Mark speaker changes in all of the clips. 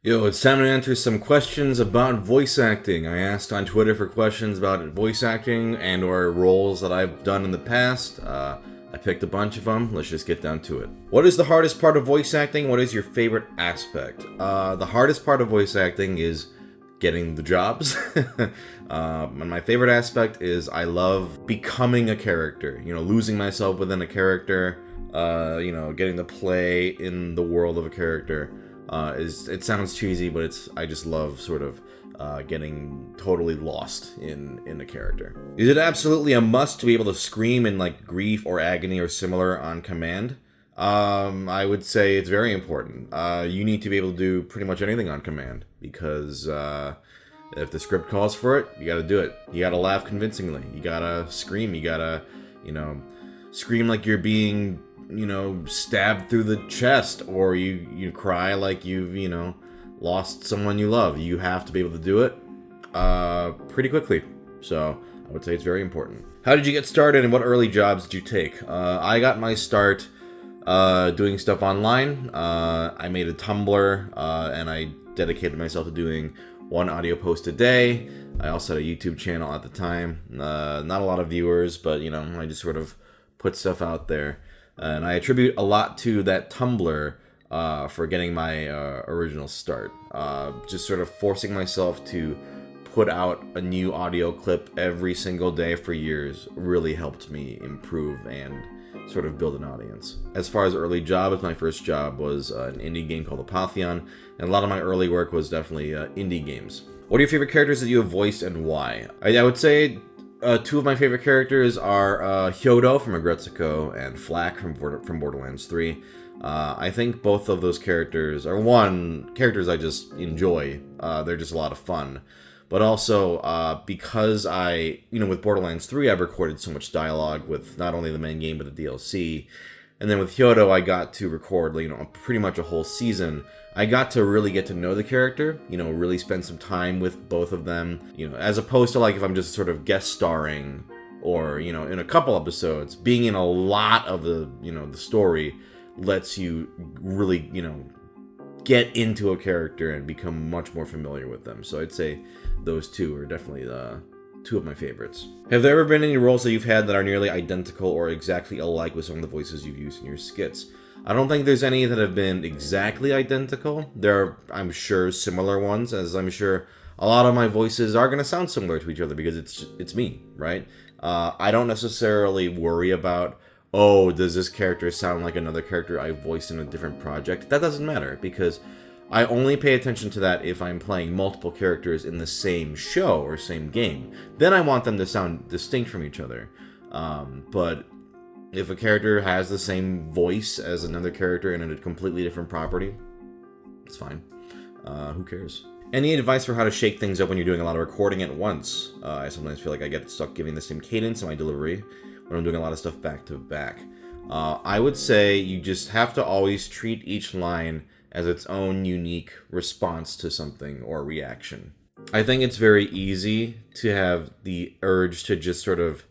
Speaker 1: Yo, it's time to answer some questions about voice acting. I asked on Twitter for questions about voice acting and or roles that I've done in the past. I picked a bunch of them. Let's just get down to it. What is the hardest part of voice acting? What is your favorite aspect? The hardest part of voice acting is getting the jobs. And my favorite aspect is I love becoming a character. Losing myself within a character. Getting to play in the world of a character. It sounds cheesy, but I just love sort of getting totally lost in a character. Is it absolutely a must to be able to scream in like grief or agony or similar on command? I would say it's very important. You need to be able to do pretty much anything on command because if the script calls for it, you got to do it. You got to laugh convincingly. You got to scream. You got to, scream like you're being stabbed through the chest, or you cry like you've, lost someone you love. You have to be able to do it pretty quickly. So I would say it's very important. How did you get started and what early jobs did you take? I got my start doing stuff online. I made a Tumblr and I dedicated myself to doing one audio post a day. I also had a YouTube channel at the time. Not a lot of viewers, but I just sort of put stuff out there. And I attribute a lot to that Tumblr for getting my original start. Just sort of forcing myself to put out a new audio clip every single day for years really helped me improve and sort of build an audience. As far as early jobs, my first job was an indie game called Apotheon, and a lot of my early work was definitely indie games. What are your favorite characters that you have voiced and why? I would say two of my favorite characters are Hyodo from Agretsuko and Flack from Borderlands 3. I think both of those characters are characters I just enjoy. They're just a lot of fun. But also, because with Borderlands 3, I've recorded so much dialogue with not only the main game, but the DLC. And then with Hyodo, I got to record, pretty much a whole season. I got to really get to know the character, really spend some time with both of them, as opposed to like if I'm just sort of guest starring or, in a couple episodes. Being in a lot of the story lets you really, get into a character and become much more familiar with them. So I'd say those two are definitely two of my favorites. Have there ever been any roles that you've had that are nearly identical or exactly alike with some of the voices you've used in your skits? I don't think there's any that have been exactly identical. There are, I'm sure, similar ones, as I'm sure a lot of my voices are going to sound similar to each other because it's me, right? I don't necessarily worry about, oh, does this character sound like another character I voiced in a different project? That doesn't matter because I only pay attention to that if I'm playing multiple characters in the same show or same game. Then I want them to sound distinct from each other. But if a character has the same voice as another character in a completely different property, it's fine. Who cares? Any advice for how to shake things up when you're doing a lot of recording at once? I sometimes feel like I get stuck giving the same cadence in my delivery when I'm doing a lot of stuff back to back. I would say you just have to always treat each line as its own unique response to something or reaction. I think it's very easy to have the urge to just sort of,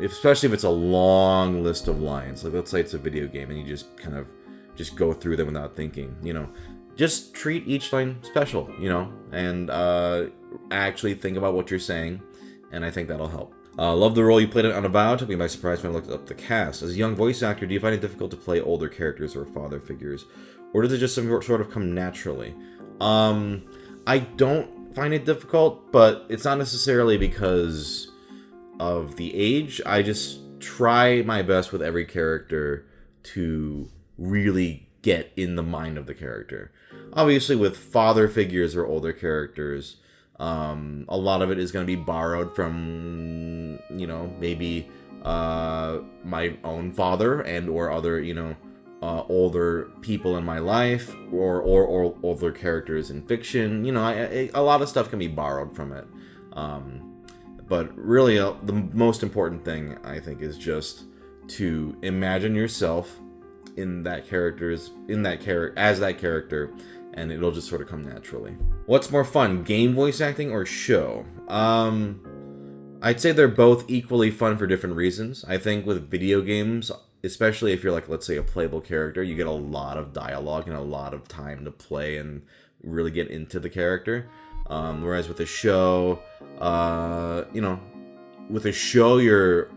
Speaker 1: especially if it's a long list of lines. Like let's say it's a video game and you just kind of just go through them without thinking, just treat each line special, and actually think about what you're saying, and I think that'll help. Love the role you played in Unavowed. Took me by surprise when I looked up the cast. As a young voice actor, do you find it difficult to play older characters or father figures? Or does it just sort of come naturally? I don't find it difficult, but it's not necessarily because of the age. I just try my best with every character to really get in the mind of the character. Obviously, with father figures or older characters, a lot of it is going to be borrowed from, maybe my own father and or other, older people in my life or older characters in fiction. A lot of stuff can be borrowed from it. But really, the most important thing, I think, is just to imagine yourself in that as that character, and it'll just sort of come naturally. What's more fun, game voice acting or show? I'd say they're both equally fun for different reasons. I think with video games, especially if you're like, let's say, a playable character, you get a lot of dialogue and a lot of time to play and really get into the character. Whereas with a show, with a show, you're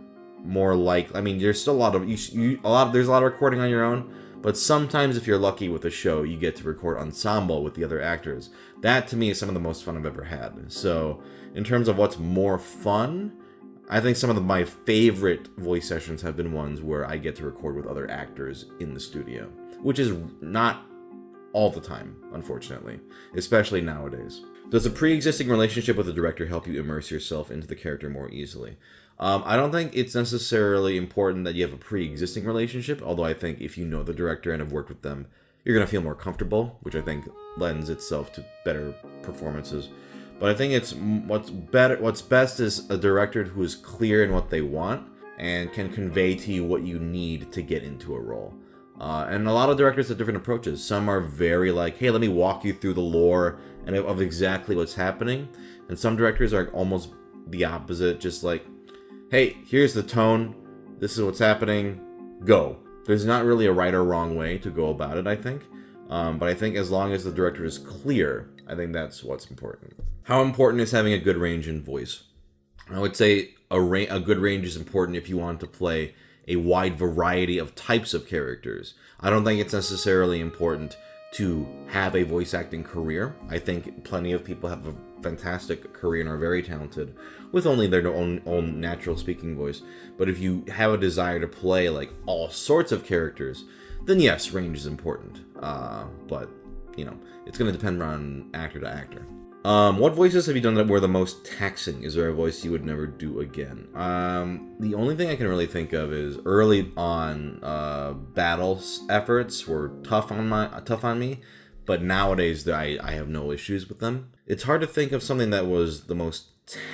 Speaker 1: more like, I mean, there's still a lot of there's a lot of recording on your own, but sometimes if you're lucky with a show, you get to record ensemble with the other actors. That to me is some of the most fun I've ever had. So in terms of what's more fun, I think some of my favorite voice sessions have been ones where I get to record with other actors in the studio, which is not all the time, unfortunately, especially nowadays. Does a pre-existing relationship with the director help you immerse yourself into the character more easily? I don't think it's necessarily important that you have a pre-existing relationship, although I think if you know the director and have worked with them, you're going to feel more comfortable, which I think lends itself to better performances. But I think it's what's best is a director who is clear in what they want and can convey to you what you need to get into a role. And a lot of directors have different approaches. Some are very like, hey, let me walk you through the lore and of exactly what's happening. And some directors are almost the opposite, just like, hey, here's the tone, this is what's happening, go. There's not really a right or wrong way to go about it, I think. But I think as long as the director is clear, I think that's what's important. How important is having a good range in voice? I would say a good range is important if you want to play a wide variety of types of characters. I don't think it's necessarily important to have a voice acting career. I think plenty of people have a fantastic career and are very talented with only their own natural speaking voice. But if you have a desire to play like all sorts of characters, then yes, range is important. But it's going to depend on actor to actor. What voices have you done that were the most taxing? Is there a voice you would never do again? The only thing I can really think of is early on, battle efforts were tough on me, but nowadays I have no issues with them. It's hard to think of something that was the most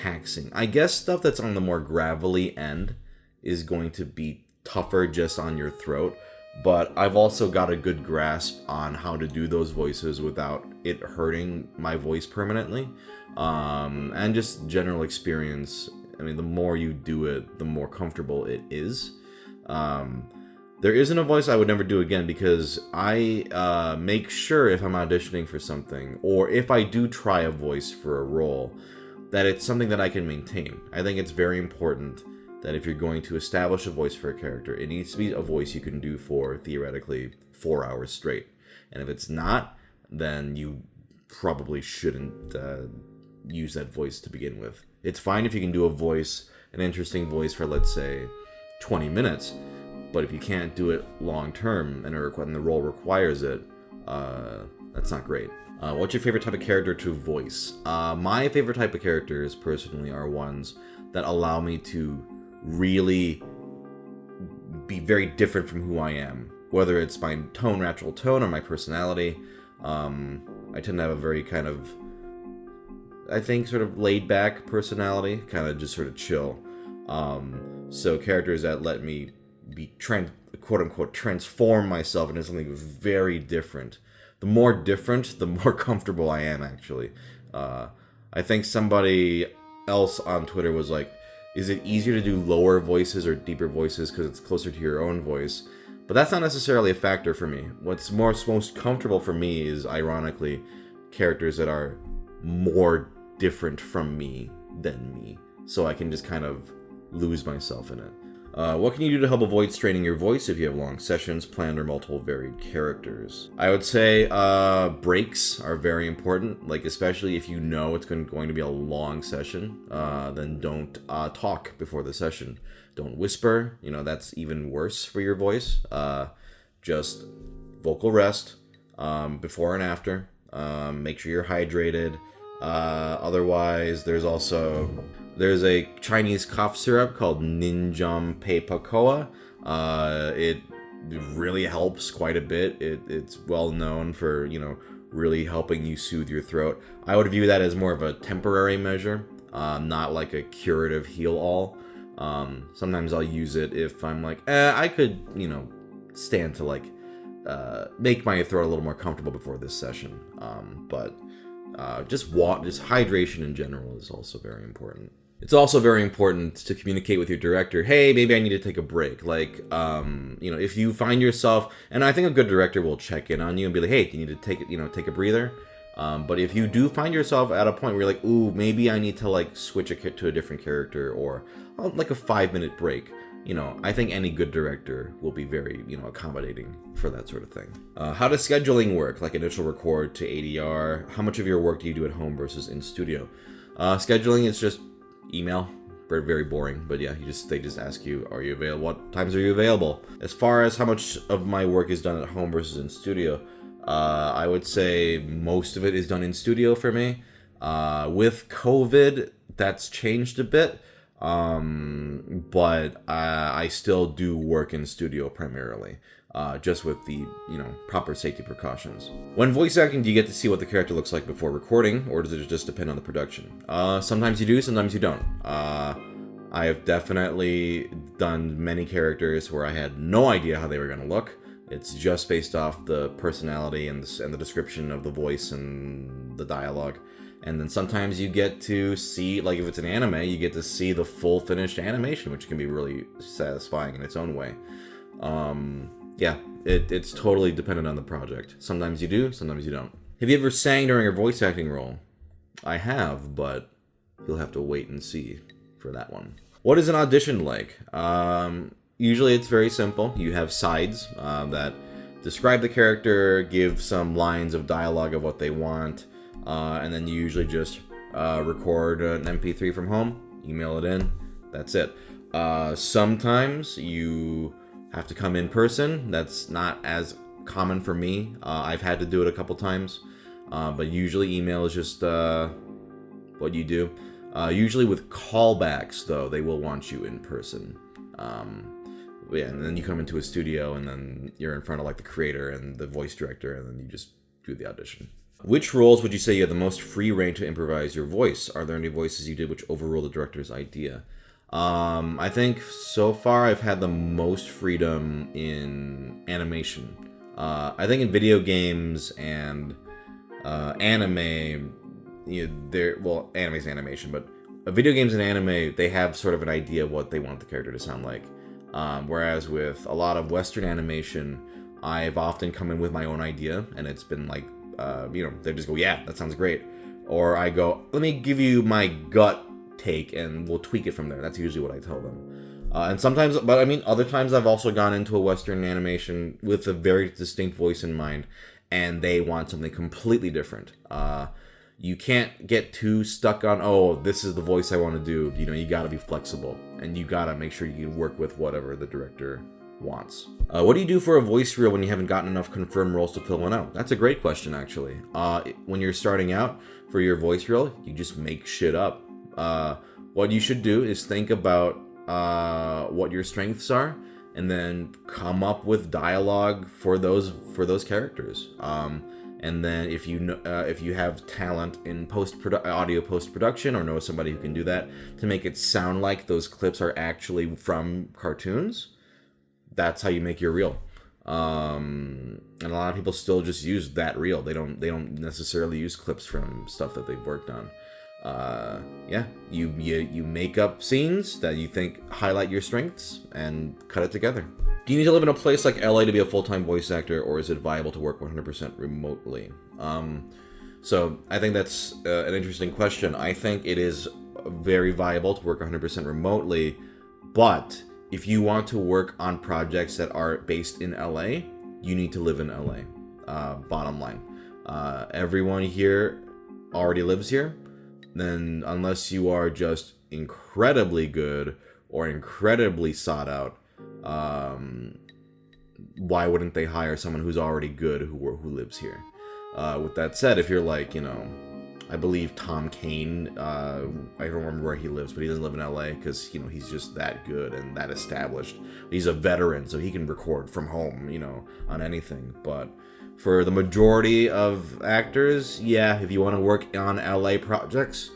Speaker 1: taxing. I guess stuff that's on the more gravelly end is going to be tougher just on your throat. But I've also got a good grasp on how to do those voices without it hurting my voice permanently. And just general experience. I mean, the more you do it, the more comfortable it is. There isn't a voice I would never do again because I make sure if I'm auditioning for something, or if I do try a voice for a role, that it's something that I can maintain. I think it's very important that if you're going to establish a voice for a character, it needs to be a voice you can do for, theoretically, 4 hours straight. And if it's not, then you probably shouldn't use that voice to begin with. It's fine if you can do an interesting voice for, let's say, 20 minutes, but if you can't do it long term and the role requires it, that's not great. What's your favorite type of character to voice? My favorite type of characters, personally, are ones that allow me to really be very different from who I am, whether it's my natural tone or my personality. I tend to have a very kind of, I think, sort of laid back personality, kind of just sort of chill. So characters that let me be quote unquote transform myself into something very different. The more different, the more comfortable I am, actually. I think somebody else on Twitter was like, is it easier to do lower voices or deeper voices because it's closer to your own voice? But that's not necessarily a factor for me. What's most comfortable for me is, ironically, characters that are more different from me than me. So I can just kind of lose myself in it. What can you do to help avoid straining your voice if you have long sessions planned or multiple varied characters? I would say breaks are very important, like especially if you know it's going to be a long session, then don't talk before the session. Don't whisper, that's even worse for your voice. Just vocal rest before and after. Make sure you're hydrated. Otherwise, there's a Chinese cough syrup called Ninjam Peipakoa. It really helps quite a bit. It's well known for, really helping you soothe your throat. I would view that as more of a temporary measure, not like a curative heal-all. Sometimes I'll use it if I'm like, I could, stand to make my throat a little more comfortable before this session. But just hydration in general is also very important. It's also very important to communicate with your director, hey, maybe I need to take a break. Like, if you find yourself, and I think a good director will check in on you and be like, hey, you need to take a breather. But if you do find yourself at a point where you're like, ooh, maybe I need to like switch to a different character, or like a 5-minute break, I think any good director will be very, accommodating for that sort of thing. How does scheduling work? Like initial record to ADR? How much of your work do you do at home versus in studio? Scheduling is just email. Very, very boring, but yeah, they just ask you, are you available? What times are you available? As far as how much of my work is done at home versus in studio, I would say most of it is done in studio for me. With COVID, that's changed a bit, but I still do work in studio primarily, just with the proper safety precautions. When voice acting, do you get to see what the character looks like before recording, or does it just depend on the production? Sometimes you do, sometimes you don't. I have definitely done many characters where I had no idea how they were going to look. It's just based off the personality and the description of the voice and the dialogue. And then sometimes you get to see, like if it's an anime, you get to see the full finished animation, which can be really satisfying in its own way. It's totally dependent on the project. Sometimes you do, sometimes you don't. Have you ever sang during a voice acting role? I have, but you'll have to wait and see for that one. What is an audition like? Usually it's very simple. You have sides that describe the character, give some lines of dialogue of what they want, and then you usually just record an MP3 from home, email it in, that's it. Sometimes you have to come in person. That's not as common for me. I've had to do it a couple times, but usually email is just what you do. Usually with callbacks, though, they will want you in person. And then you come into a studio, and then you're in front of like the creator and the voice director, and then you just do the audition. Which roles would you say you had the most free reign to improvise your voice? Are there any voices you did which overruled the director's idea? I think so far I've had the most freedom in animation. I think in video games and anime, anime's animation, but video games and anime, they have sort of an idea of what they want the character to sound like. Whereas with a lot of Western animation, I've often come in with my own idea, and it's been like, they just go, yeah, that sounds great. Or I go, let me give you my gut take, and we'll tweak it from there. That's usually what I tell them. And sometimes, other times I've also gone into a Western animation with a very distinct voice in mind, and they want something completely different. You can't get too stuck on, oh, this is the voice I want to do. You gotta be flexible, and you gotta make sure you can work with whatever the director wants. What do you do for a voice reel when you haven't gotten enough confirmed roles to fill one out? That's a great question, actually. When you're starting out for your voice reel, you just make shit up. What you should do is think about what your strengths are, and then come up with dialogue for those characters. And then if you have talent in audio post-production, or know somebody who can do that to make it sound like those clips are actually from cartoons, that's how you make your reel. And a lot of people still just use that reel. They don't necessarily use clips from stuff that they've worked on. You make up scenes that you think highlight your strengths and cut it together. Do you need to live in a place like LA to be a full-time voice actor, or is it viable to work 100% remotely? So I think that's an interesting question. I think it is very viable to work 100% remotely, but if you want to work on projects that are based in LA, you need to live in LA. Bottom line. Everyone here already lives here. Then unless you are just incredibly good or incredibly sought out, why wouldn't they hire someone who's already good who lives here? With that said, if you're like, I believe Tom Kane, I don't remember where he lives, but he doesn't live in LA because, he's just that good and that established. He's a veteran, so he can record from home, on anything. But for the majority of actors, yeah, if you want to work on LA projects,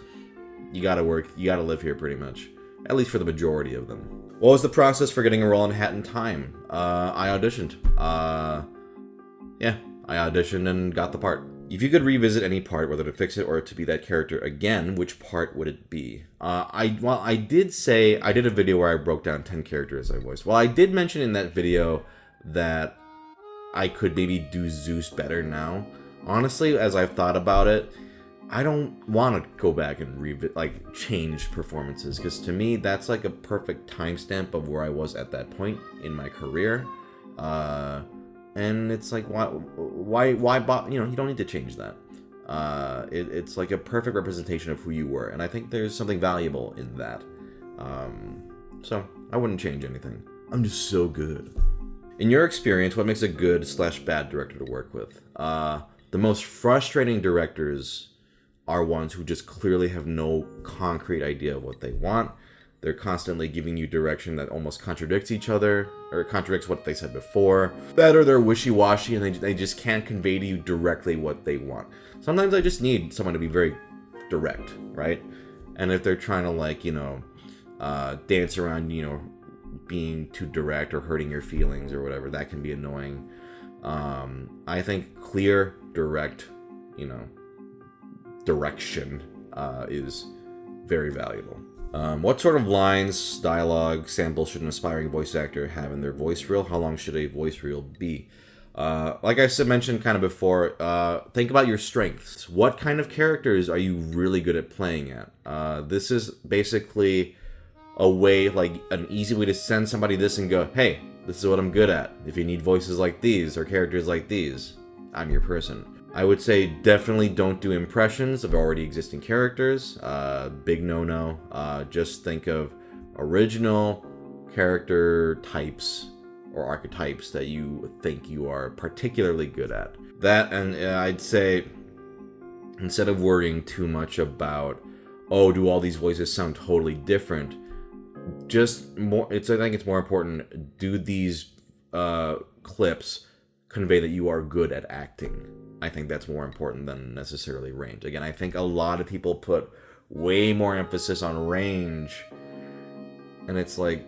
Speaker 1: you gotta live here pretty much. At least for the majority of them. What was the process for getting a role in Hat in Time? I auditioned. I auditioned and got the part. If you could revisit any part, whether to fix it or to be that character again, which part would it be? I did say I did a video where I broke down 10 characters I voiced. Well, I did mention in that video that I could maybe do Zeus better now. Honestly, as I've thought about it, I don't want to go back and change performances, because to me that's like a perfect timestamp of where I was at that point in my career. And it's like, why, you don't need to change that. It's like a perfect representation of who you were, and I think there's something valuable in that. So I wouldn't change anything. I'm just so good. In your experience, what makes a good/bad director to work with? The most frustrating directors are ones who just clearly have no concrete idea of what they want. They're constantly giving you direction that almost contradicts each other, or contradicts what they said before. That, or they're wishy-washy and they just can't convey to you directly what they want. Sometimes I just need someone to be very direct, right? And if they're trying to dance around, being too direct or hurting your feelings or whatever, that can be annoying. I think clear, direct, direction is very valuable. What sort of lines, dialogue, samples should an aspiring voice actor have in their voice reel? How long should a voice reel be? Like I mentioned kind of before, think about your strengths. What kind of characters are you really good at playing at? This is basically a way, like an easy way to send somebody this and go, hey, this is what I'm good at. If you need voices like these or characters like these, I'm your person. I would say definitely don't do impressions of already existing characters. Big no-no. Just think of original character types or archetypes that you think you are particularly good at. That, and I'd say instead of worrying too much about, oh, do all these voices sound totally different, just more. I think it's more important. Do these clips convey that you are good at acting? I think that's more important than necessarily range. Again, I think a lot of people put way more emphasis on range, and it's like,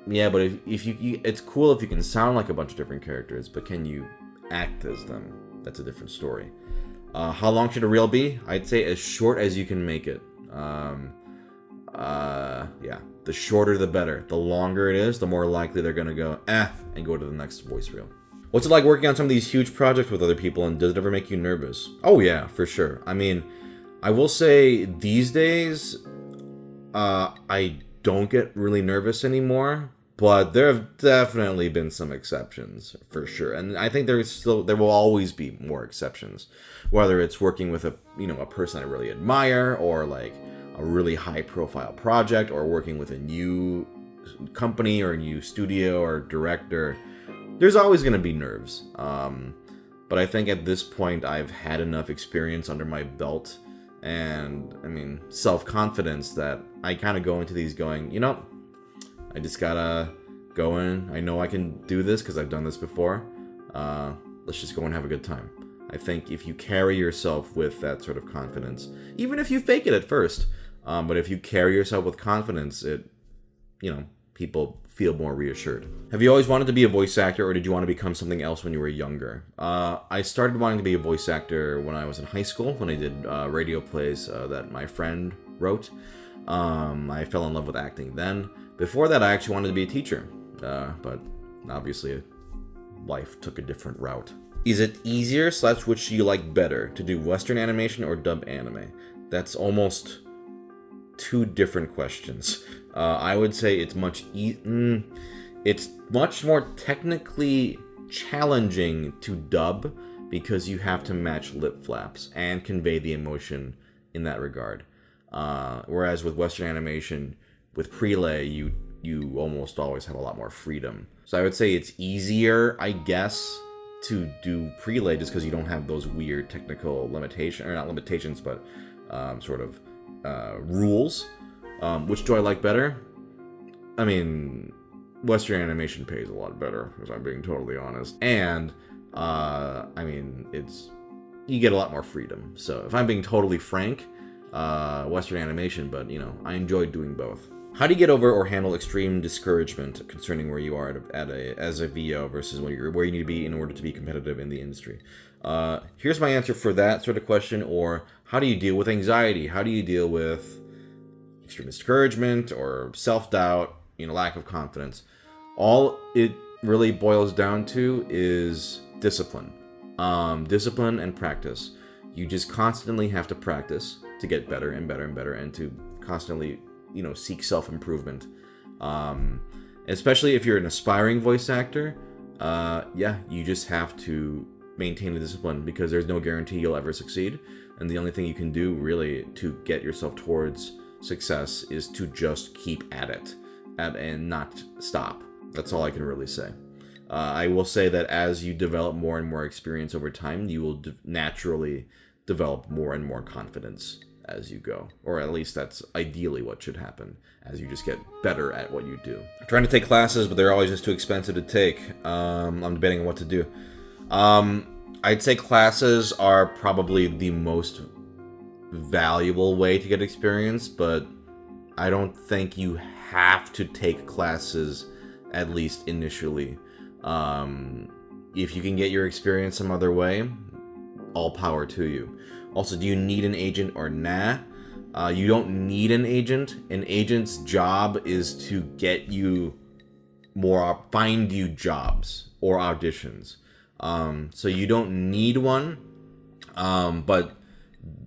Speaker 1: yeah, but if you it's cool if you can sound like a bunch of different characters, but can you act as them? That's a different story. How long should a reel be? I'd say as short as you can make it. Yeah, the shorter the better. The longer it is, the more likely they're gonna go and go to the next voice reel. What's it like working on some of these huge projects with other people, and does it ever make you nervous? Oh yeah, for sure. I mean, I will say these days, I don't get really nervous anymore, but there have definitely been some exceptions, for sure. And I think there will always be more exceptions, whether it's working with a person I really admire, or like a really high profile project, or working with a new company or a new studio or director. There's always going to be nerves. But I think at this point I've had enough experience under my belt and, self-confidence that I kind of go into these going, I just gotta go in. I know I can do this because I've done this before. Let's just go and have a good time. I think if you carry yourself with that sort of confidence, even if you fake it at first, but if you carry yourself with confidence, people feel more reassured. Have you always wanted to be a voice actor, or did you want to become something else when you were younger? I started wanting to be a voice actor when I was in high school, when I did radio plays that my friend wrote. I fell in love with acting then. Before that, I actually wanted to be a teacher, but obviously life took a different route. Is it easier / which do you like better, to do Western animation or dub anime? That's almost two different questions. I would say it's it's much more technically challenging to dub, because you have to match lip flaps and convey the emotion in that regard. Whereas with Western animation, with prelay, you almost always have a lot more freedom. So I would say it's easier, I guess, to do prelay just because you don't have those weird technical limitations, or not limitations, but rules. Which do I like better? Western animation pays a lot better, if I'm being totally honest. And, you get a lot more freedom. So if I'm being totally frank, Western animation, but, I enjoy doing both. How do you get over or handle extreme discouragement concerning where you are as a VO versus where you need to be in order to be competitive in the industry? Here's my answer for that sort of question. Or how do you deal with anxiety? How do you deal with extreme discouragement or self-doubt, lack of confidence? All it really boils down to is discipline. Discipline and practice. You just constantly have to practice to get better and better and better, and to constantly, seek self-improvement. Especially if you're an aspiring voice actor, you just have to maintain the discipline, because there's no guarantee you'll ever succeed. And the only thing you can do really to get yourself towards success is to just keep at it and not stop. That's all I can really say. I will say that as you develop more and more experience over time, you will naturally develop more and more confidence as you go. Or at least that's ideally what should happen, as you just get better at what you do. I'm trying to take classes, but they're always just too expensive to take. I'm debating on what to do. I'd say classes are probably the most valuable way to get experience, but I don't think you have to take classes, at least initially. If you can get your experience some other way, all power to you. Also, do you need an agent or nah? You don't need an agent. An agent's job is to get you find you jobs or auditions. So you don't need one, but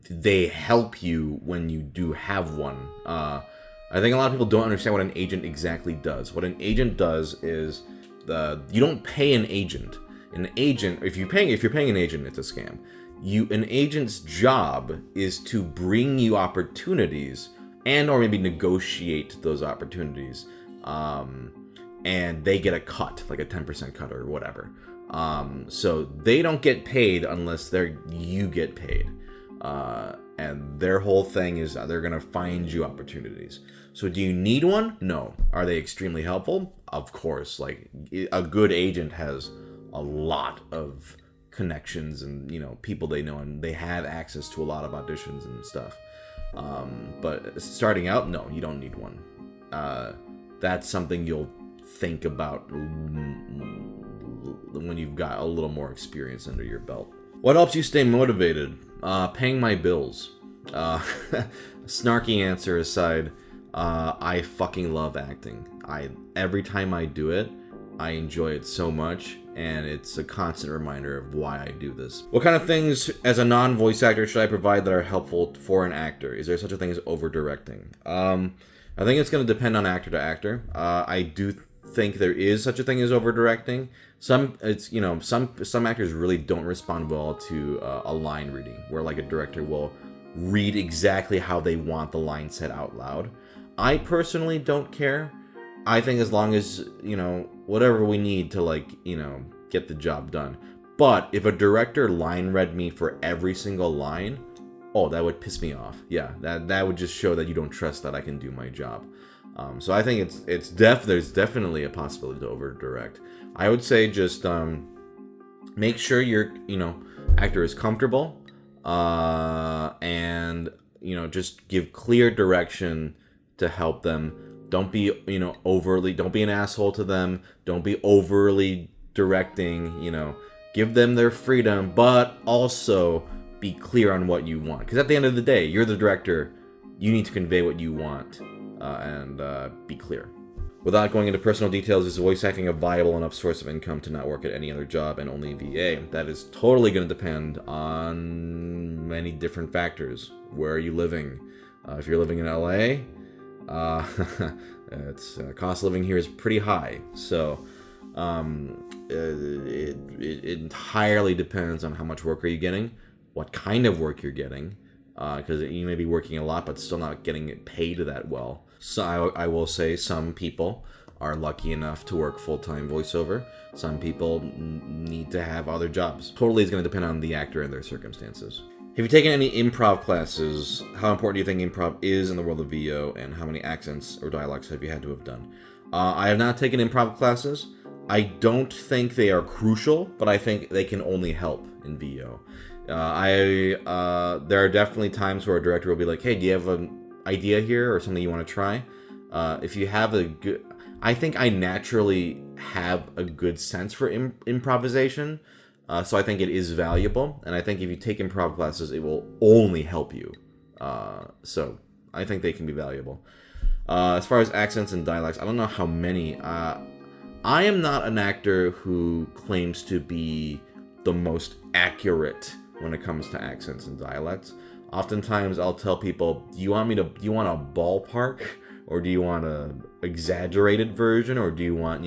Speaker 1: they help you when you do have one. I think a lot of people don't understand what an agent exactly does. What an agent does is you don't pay an agent. An agent, if you're paying an agent, it's a scam. An agent's job is to bring you opportunities or maybe negotiate those opportunities. And they get a cut, like a 10% cut or whatever. So they don't get paid unless you get paid. And their whole thing is they're going to find you opportunities. So do you need one? No. Are they extremely helpful? Of course. Like, a good agent has a lot of connections and, people they know, and they have access to a lot of auditions and stuff. But starting out, no, you don't need one. That's something you'll think about when you've got a little more experience under your belt. What helps you stay motivated? Paying my bills. Snarky answer aside, I fucking love acting. Every time I do it, I enjoy it so much, and it's a constant reminder of why I do this. What kind of things, as a non-voice actor, should I provide that are helpful for an actor? Is there such a thing as over-directing? I think it's going to depend on actor to actor. I do think there is such a thing as over-directing. Some actors really don't respond well to a line reading, where like a director will read exactly how they want the line said out loud. I personally don't care. I think as long as, whatever we need to get the job done. But if a director line read me for every single line, that would piss me off. Yeah, that would just show that you don't trust that I can do my job. So I think there's definitely a possibility to over direct. I would say just make sure your actor is comfortable, and just give clear direction to help them. Don't be don't be an asshole to them. Don't be overly directing. Give them their freedom, but also be clear on what you want. Because at the end of the day, you're the director. You need to convey what you want, and be clear. Without going into personal details, is voice acting a viable enough source of income to not work at any other job and only VA? That is totally going to depend on many different factors. Where are you living? If you're living in LA, it's cost of living here is pretty high. So it entirely depends on how much work are you getting, what kind of work you're getting, because you may be working a lot but still not getting it paid that well. So I will say some people are lucky enough to work full-time voiceover. Some people need to have other jobs. Totally is going to depend on the actor and their circumstances. Have you taken any improv classes? How important do you think improv is in the world of VO, and how many accents or dialogues have you had to have done? I have not taken improv classes. I don't think they are crucial, but I think they can only help in VO. There are definitely times where a director will be like, hey, do you have an idea here or something you want to try? If you have I think I naturally have a good sense for improvisation. So I think it is valuable, and I think if you take improv classes, it will only help you. So I think they can be valuable. As far as accents and dialects, I don't know how many. I am not an actor who claims to be the most accurate when it comes to accents and dialects. Oftentimes, I'll tell people, do you want a ballpark, or do you want a exaggerated version, or do you want,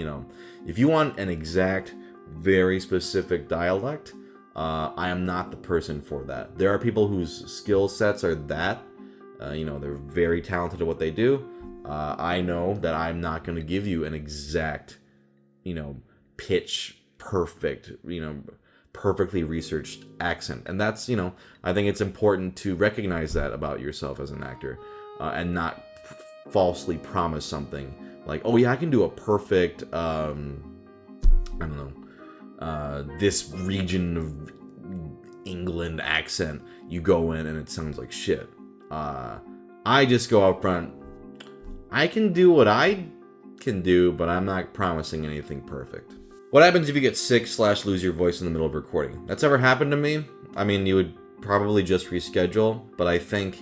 Speaker 1: if you want an exact, very specific dialect, I am not the person for that. There are people whose skill sets are that, they're very talented at what they do. I know that I'm not going to give you an exact, pitch perfect, perfectly researched accent. And that's, I think it's important to recognize that about yourself as an actor, and not falsely promise something like, oh yeah, I can do a perfect, I don't know, this region of England accent. You go in and it sounds like shit. I just go up front, I can do what I can do, but I'm not promising anything perfect. What happens if you get sick / lose your voice in the middle of recording? That's never happened to me. I mean, you would probably just reschedule, but I think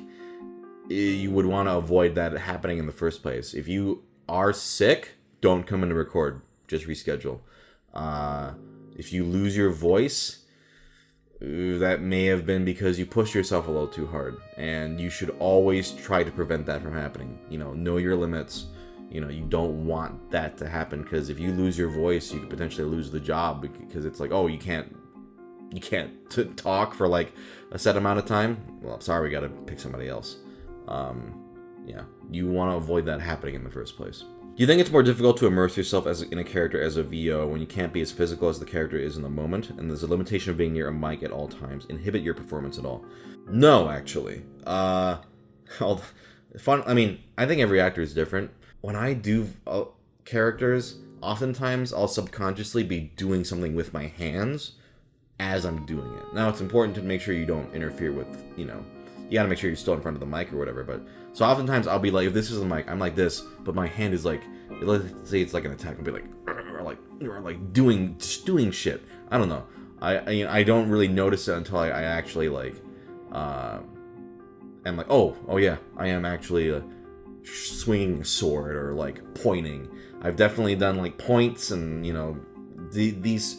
Speaker 1: you would want to avoid that happening in the first place. If you are sick, don't come in to record. Just reschedule. If you lose your voice, that may have been because you pushed yourself a little too hard, and you should always try to prevent that from happening. Know your limits. You don't want that to happen, because if you lose your voice, you could potentially lose the job, because it's like, oh, you can't talk for like a set amount of time. Well, I'm sorry, we gotta pick somebody else. Yeah, you want to avoid that happening in the first place. Do you think it's more difficult to immerse yourself in a character as a VO when you can't be as physical as the character is in the moment, and there's a limitation of being near a mic at all times inhibit your performance at all? No, actually. I think every actor is different. When I do characters, oftentimes I'll subconsciously be doing something with my hands as I'm doing it. Now, it's important to make sure you don't interfere with, you gotta make sure you're still in front of the mic or whatever, but, so oftentimes I'll be like, if this is the mic, I'm like this, but my hand is like, let's say it's like an attack, I'll be like, or like doing shit. I don't know. I don't really notice it until I actually, like, am like, oh yeah, I am actually, swinging a sword or like pointing. I've definitely done like points and these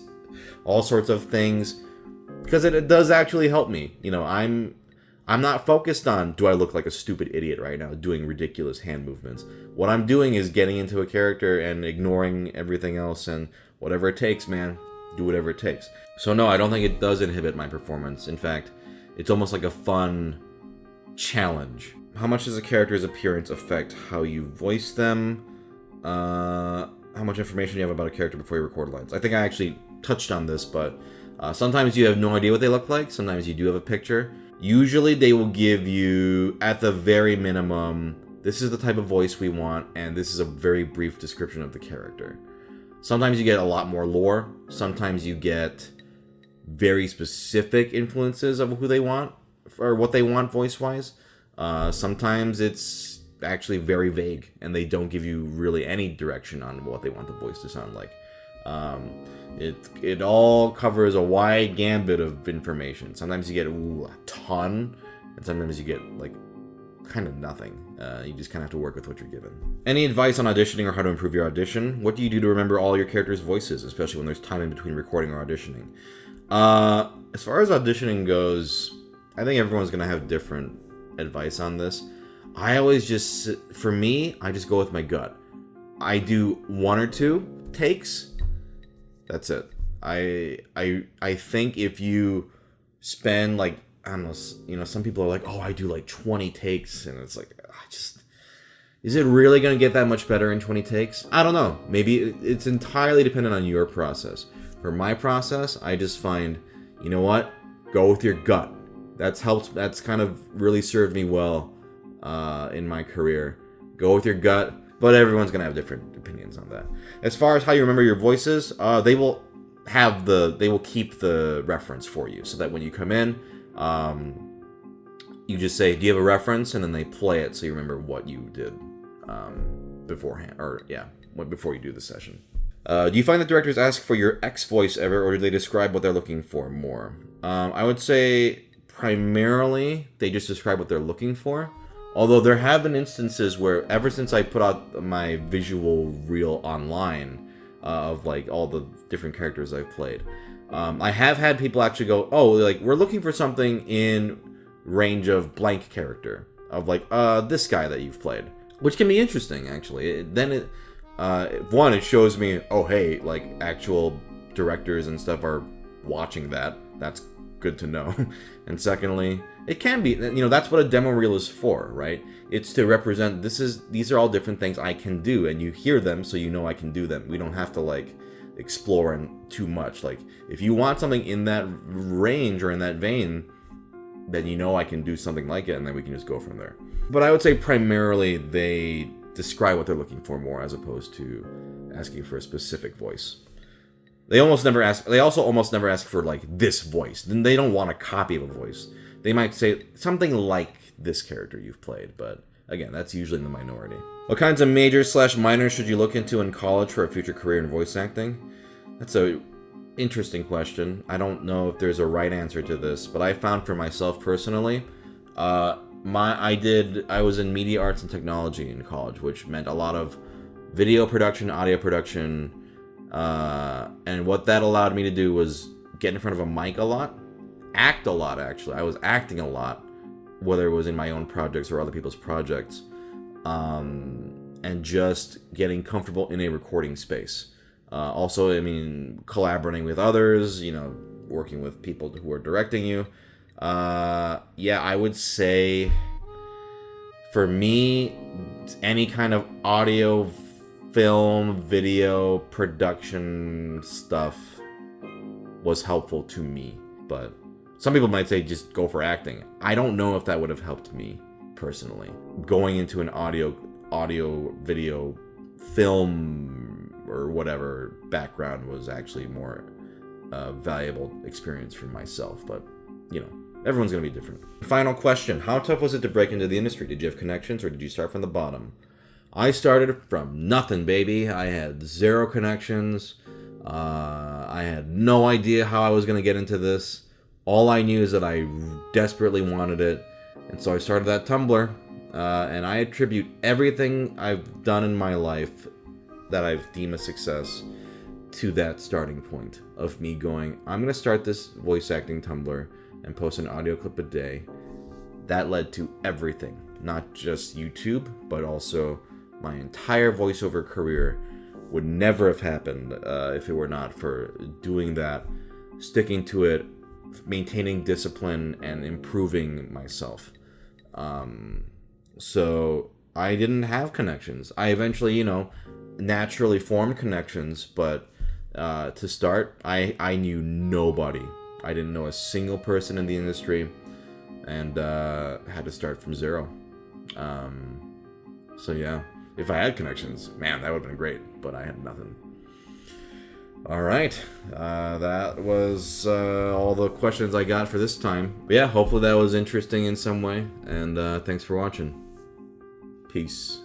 Speaker 1: all sorts of things, because it does actually help me. I'm not focused on, do I look like a stupid idiot right now doing ridiculous hand movements. What I'm doing is getting into a character and ignoring everything else, and whatever it takes, man, do whatever it takes. So no, I don't think it does inhibit my performance. In fact, it's almost like a fun challenge. How much does a character's appearance affect how you voice them? How much information do you have about a character before you record lines? I think I actually touched on this, but sometimes you have no idea what they look like. Sometimes you do have a picture. Usually they will give you, at the very minimum, this is the type of voice we want, and this is a very brief description of the character. Sometimes you get a lot more lore. Sometimes you get very specific influences of who they want, or what they want voice-wise. Sometimes it's actually very vague, and they don't give you really any direction on what they want the voice to sound like. It all covers a wide gambit of information. Sometimes you get a ton, and sometimes you get like kind of nothing. You just kind of have to work with what you're given. Any advice on auditioning or how to improve your audition? What do you do to remember all your characters' voices, especially when there's time in between recording or auditioning? As far as auditioning goes, I think everyone's gonna have different advice on this. I always for me, I just go with my gut. I do 1 or 2 takes. That's it. I think if you spend like, I don't know, some people are like, oh, I do like 20 takes, and it's like, is it really going to get that much better in 20 takes? I don't know. Maybe it's entirely dependent on your process. For my process, I just find, you know what? Go with your gut. That's kind of really served me well in my career. Go with your gut, but everyone's going to have different opinions on that. As far as how you remember your voices, they will keep the reference for you, so that when you come in, you just say, do you have a reference? And then they play it so you remember what you did beforehand, or before you do the session. Do you find that directors ask for your X voice ever, or do they describe what they're looking for more? I would say primarily they just describe what they're looking for. Although there have been instances where, ever since I put out my visual reel online of like all the different characters I've played, I have had people actually go, "Oh, like we're looking for something in range of blank character of like this guy that you've played," which can be interesting actually. One, it shows me, oh hey, like actual directors and stuff are watching that. That's good to know. And secondly, it can be, that's what a demo reel is for, right? It's to represent, these are all different things I can do, and you hear them so you know I can do them. We don't have to like explore and too much. Like if you want something in that range or in that vein, then you know I can do something like it, and then we can just go from there. But I would say primarily they describe what they're looking for more, as opposed to asking for a specific voice. They also almost never ask for like this voice. Then they don't want a copy of a voice. They might say something like this character you've played, but again, that's usually in the minority. What kinds of majors/minors should you look into in college for a future career in voice acting? That's a interesting question. I don't know if there's a right answer to this, but I found for myself personally, I was in media arts and technology in college, which meant a lot of video production, audio production, and what that allowed me to do was get in front of a mic a lot, act a lot actually. I was acting a lot, whether it was in my own projects or other people's projects, and just getting comfortable in a recording space. Also, I mean, collaborating with others, working with people who are directing you. Yeah, I would say for me, any kind of audio, film, video, production stuff was helpful to me. But some people might say just go for acting. I don't know if that would have helped me personally. Going into an audio, video, film, or whatever background was actually more valuable experience for myself. But, everyone's going to be different. Final question. How tough was it to break into the industry? Did you have connections, or did you start from the bottom? I started from nothing, baby. I had 0 connections. I had no idea how I was going to get into this. All I knew is that I desperately wanted it. And so I started that Tumblr. And I attribute everything I've done in my life that I've deemed a success to that starting point of me going, I'm going to start this voice acting Tumblr and post an audio clip a day. That led to everything. Not just YouTube, but also my entire voiceover career would never have happened if it were not for doing that, sticking to it, maintaining discipline, and improving myself. So I didn't have connections. I eventually, naturally formed connections, but to start, I knew nobody. I didn't know a single person in the industry, and had to start from 0. So yeah. If I had connections, man, that would have been great, but I had nothing. All right, that was all the questions I got for this time. But yeah, hopefully that was interesting in some way, and thanks for watching. Peace.